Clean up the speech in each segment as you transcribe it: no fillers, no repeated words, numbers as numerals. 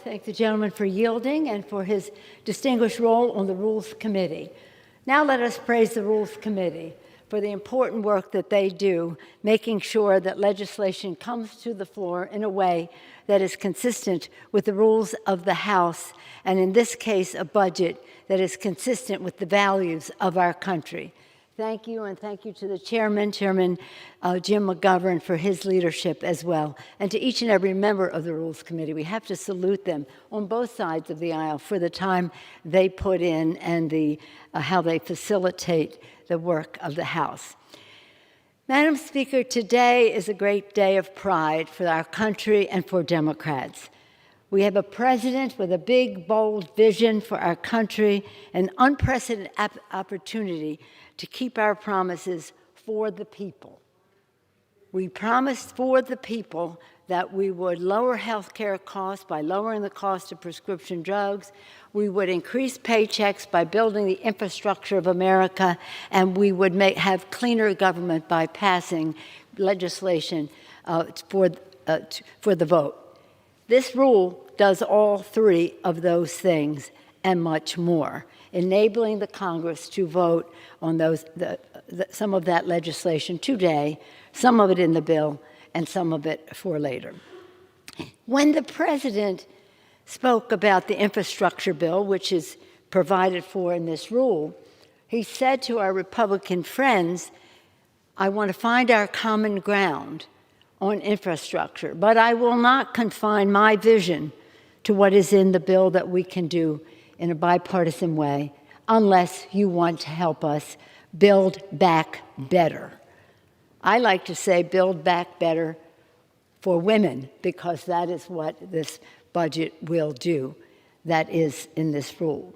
Thank the gentleman for yielding and for his distinguished role on the Rules Committee. Now let us praise the Rules Committee for the important work that they do, making sure that legislation comes to the floor in a way that is consistent with the rules of the House, and in this case, a budget that is consistent with the values of our country. Thank you, and thank you to the Chairman Jim McGovern, for his leadership as well, and to each and every member of the Rules Committee. We have to salute them on both sides of the aisle for the time they put in and how they facilitate the work of the House. Madam Speaker, today is a great day of pride for our country and for Democrats. We have a president with a big, bold vision for our country, an unprecedented opportunity to keep our promises for the people. We promised for the people that we would lower health care costs by lowering the cost of prescription drugs, we would increase paychecks by building the infrastructure of America, and we would have cleaner government by passing legislation for the vote. This rule does all three of those things and much more, enabling the Congress to vote on some of that legislation today, some of it in the bill, and some of it for later. When the President spoke about the infrastructure bill, which is provided for in this rule, he said to our Republican friends, I want to find our common ground on infrastructure, but I will not confine my vision to what is in the bill that we can do in a bipartisan way unless you want to help us build back better. I like to say build back better for women, because that is what this budget will do. That is in this rule.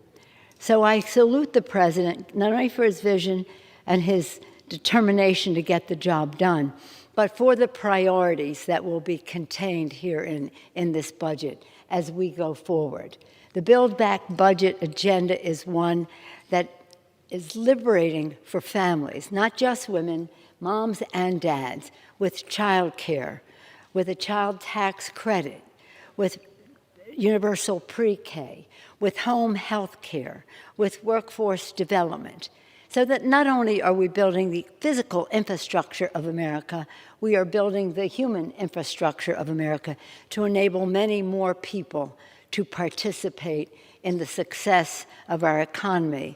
So I salute the President, not only for his vision and his determination to get the job done, but for the priorities that will be contained here in this budget as we go forward. The Build Back Budget agenda is one that is liberating for families, not just women, moms and dads, with child care, with a child tax credit, with universal pre-K, with home health care, with workforce development, so that not only are we building the physical infrastructure of America, we are building the human infrastructure of America to enable many more people to participate in the success of our economy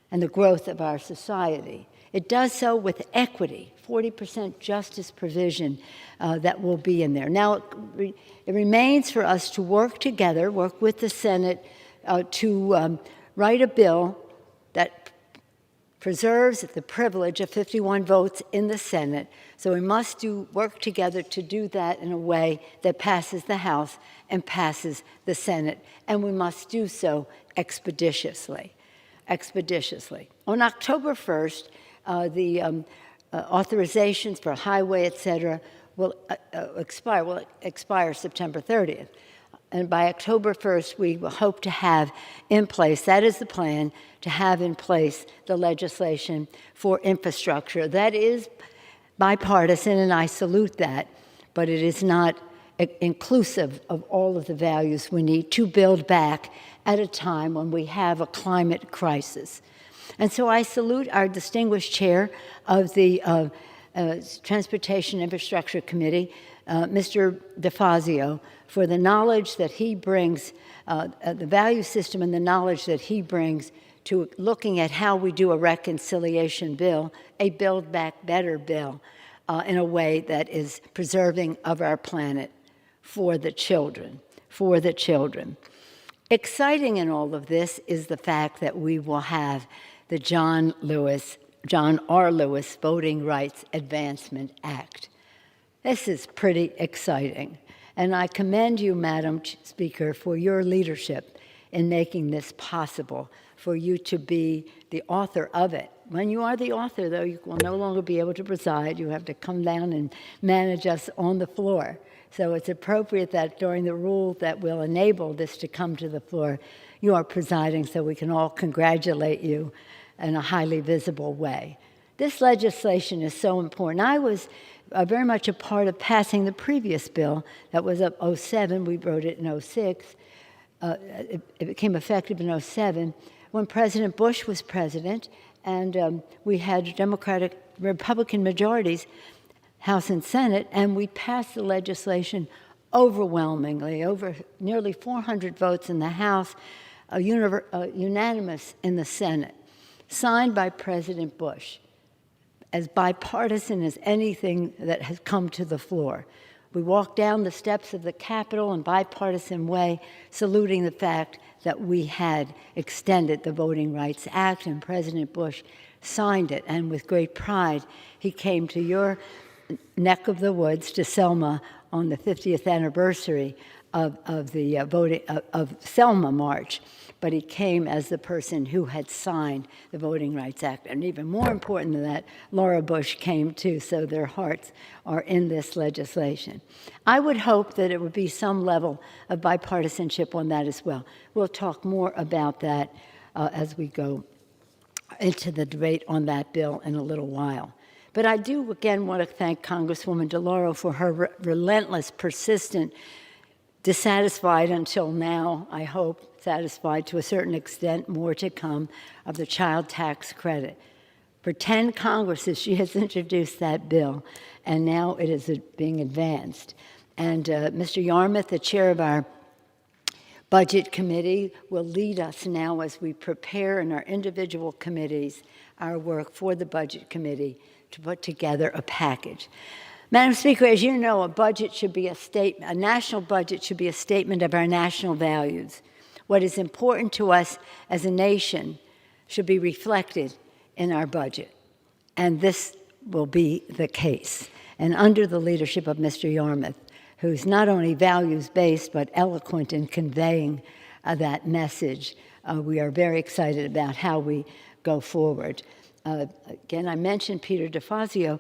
and the growth of our society. It does so with equity, 40% justice provision that will be in there. Now, it remains for us to work together, work with the Senate to write a bill that preserves the privilege of 51 votes in the Senate. So we must work together to do that in a way that passes the House and passes the Senate, and we must do so expeditiously. On October 1st, the authorizations for highway, et cetera, will expire September 30th. And by October 1st, we will hope to have in place, that is the plan, to have in place the legislation for infrastructure. That is bipartisan, and I salute that, but it is not inclusive of all of the values we need to build back at a time when we have a climate crisis. And so I salute our distinguished chair of the Transportation Infrastructure Committee, Mr. DeFazio, for the knowledge that he brings, the value system and the knowledge that he brings to looking at how we do a reconciliation bill, a Build Back Better bill, in a way that is preserving of our planet for the children, Exciting in all of this is the fact that we will have the John R. Lewis Voting Rights Advancement Act. This is pretty exciting, and I commend you, Madam Speaker, for your leadership in making this possible, for you to be the author of it. When you are the author, though, you will no longer be able to preside. You have to come down and manage us on the floor. So it's appropriate that during the rule that will enable this to come to the floor, you are presiding so we can all congratulate you in a highly visible way. This legislation is so important. I was very much a part of passing the previous bill that was of 07. We wrote it in 06. it became effective in '07 when President Bush was president, and we had Republican majorities, House and Senate, and we passed the legislation overwhelmingly, over nearly 400 votes in the House, unanimous in the Senate, signed by President Bush, as bipartisan as anything that has come to the floor. We walked down the steps of the Capitol in bipartisan way, saluting the fact that we had extended the Voting Rights Act, and President Bush signed it. And with great pride, he came to your neck of the woods, to Selma, on the 50th anniversary of Selma March. But he came as the person who had signed the Voting Rights Act. And even more important than that, Laura Bush came too, so their hearts are in this legislation. I would hope that it would be some level of bipartisanship on that as well. We'll talk more about that as we go into the debate on that bill in a little while. But I do, again, want to thank Congresswoman DeLauro for her relentless, persistent, dissatisfied until now, I hope, satisfied to a certain extent, more to come, of the child tax credit. For 10 Congresses, she has introduced that bill, and now it is being advanced. And Mr. Yarmuth, the chair of our Budget Committee, will lead us now as we prepare in our individual committees our work for the Budget Committee to put together a package. Madam Speaker, as you know, a national budget should be a statement of our national values. What is important to us as a nation should be reflected in our budget. And this will be the case. And under the leadership of Mr. Yarmuth, who's not only values-based but eloquent in conveying that message, we are very excited about how we go forward. Again, I mentioned Peter DeFazio.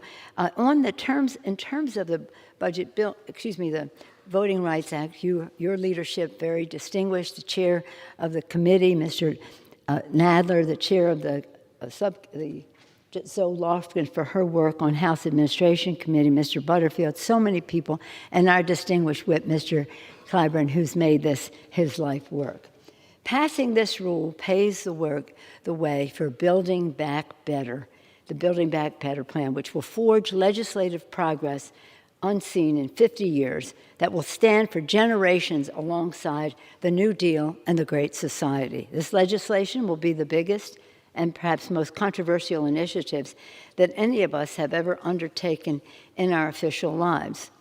In terms of the budget bill, the Voting Rights Act, your leadership, very distinguished, the chair of the committee, Mr. Nadler, the chair of the Zoe Lofgren for her work on House Administration Committee, Mr. Butterfield, so many people, and our distinguished whip, Mr. Clyburn, who's made this his life work. Passing this rule paves the way for Building Back Better, the Building Back Better plan, which will forge legislative progress unseen in 50 years that will stand for generations alongside the New Deal and the Great Society. This legislation will be the biggest and perhaps most controversial initiatives that any of us have ever undertaken in our official lives.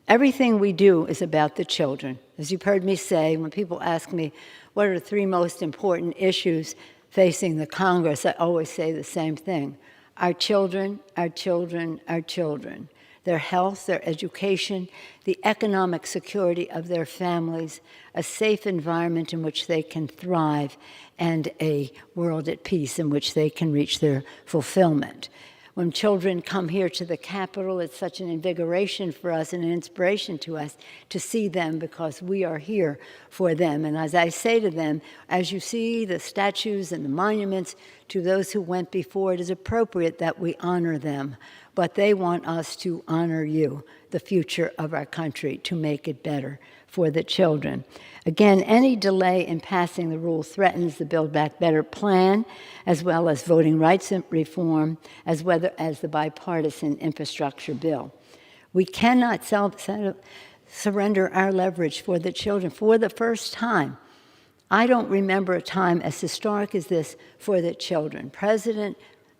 Everything we do is about the children. As you've heard me say, when people ask me, what are the 3 most important issues facing the Congress, I always say the same thing. Our children, our children, our children. Their health, their education, the economic security of their families, a safe environment in which they can thrive, and a world at peace in which they can reach their fulfillment. When children come here to the Capitol, it's such an invigoration for us and an inspiration to us to see them because we are here for them. And as I say to them, as you see the statues and the monuments to those who went before, it is appropriate that we honor them. But they want us to honor you, the future of our country, to make it better for the children. Again, any delay in passing the rule threatens the Build Back Better plan, as well as voting rights reform, as well as the bipartisan infrastructure bill. We cannot surrender our leverage for the children. For the first time, I don't remember a time as historic as this for the children. President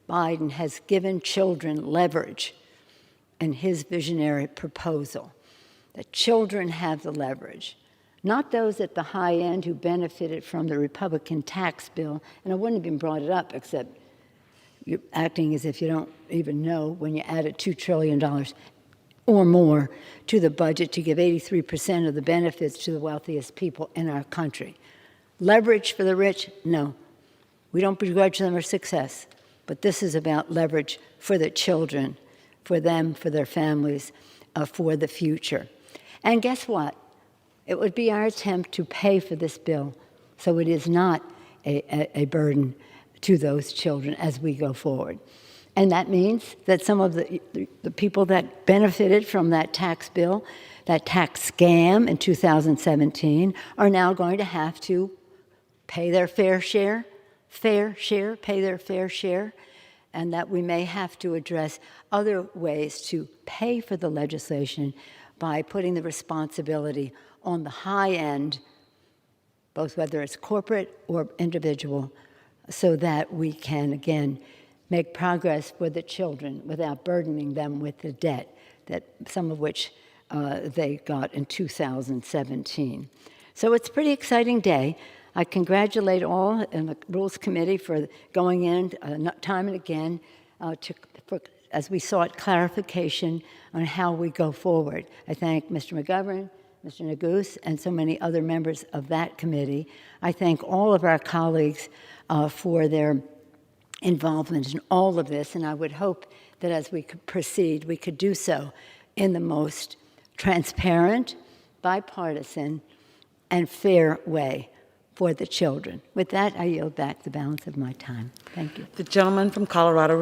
Biden has given children leverage in his visionary proposal. The children have the leverage, not those at the high end who benefited from the Republican tax bill. And I wouldn't have even brought it up, except you're acting as if you don't even know when you added $2 trillion or more to the budget to give 83% of the benefits to the wealthiest people in our country. Leverage for the rich? No. We don't begrudge them their success. But this is about leverage for the children, for them, for their families, for the future. And guess what? It would be our attempt to pay for this bill so it is not a burden to those children as we go forward. And that means that some of the people that benefited from that tax bill that tax scam in 2017 are now going to have to pay their fair share, pay their fair share, and that we may have to address other ways to pay for the legislation by putting the responsibility on the high end, both whether it's corporate or individual, so that we can, again, make progress for the children without burdening them with the debt, that some of which they got in 2017. So it's a pretty exciting day. I congratulate all in the Rules Committee for going in time and again as we sought clarification on how we go forward. I thank Mr. McGovern, Mr. Neguse, and so many other members of that committee. I thank all of our colleagues for their involvement in all of this, and I would hope that as we could proceed, we could do so in the most transparent, bipartisan, and fair way for the children. With that, I yield back the balance of my time. Thank you. The gentleman from Colorado